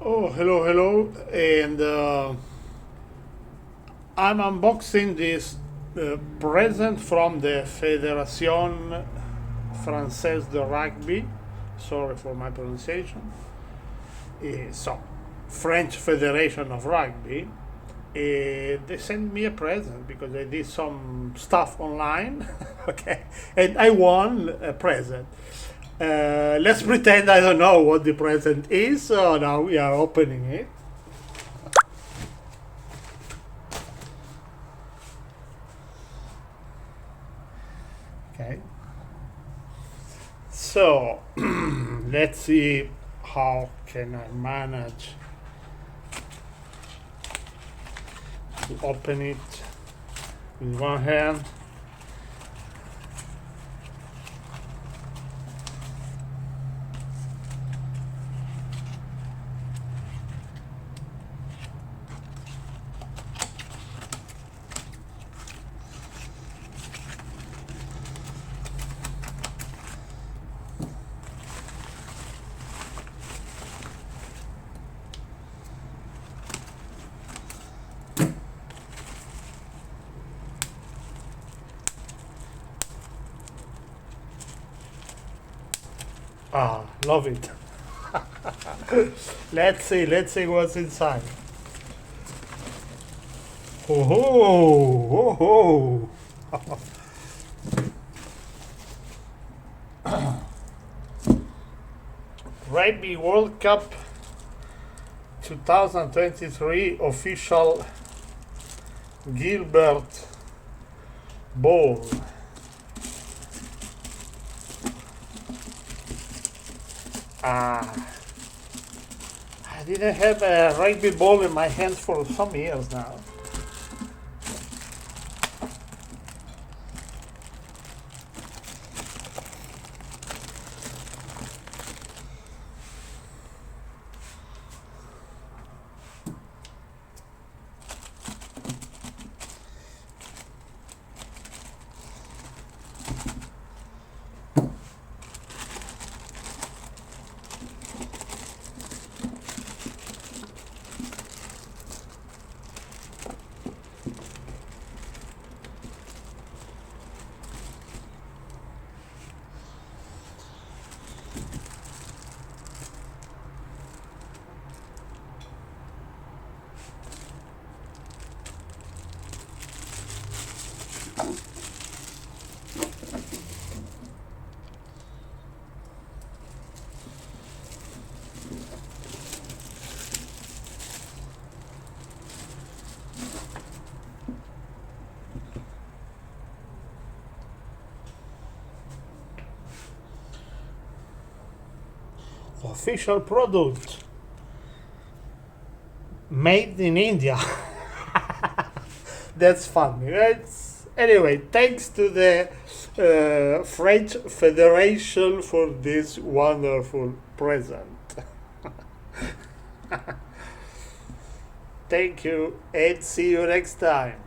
Oh, hello, hello, and I'm unboxing this present from the Fédération Française de Rugby. Sorry for my pronunciation. So, French Federation of Rugby. They sent me a present because I did some stuff online, okay, and I won a present. Let's pretend I don't know what the present is. So now we are opening it. Okay. So let's see how can I manage to open it with one hand. Ah, love it. Let's see what's inside. Oh ho, oh ho. Rugby World Cup 2023 official Gilbert Ball. Ah, I didn't have a rugby ball in my hands for some years now. Official product made in India. That's funny. Anyway, thanks to the French Federation for this wonderful present. Thank you and see you next time.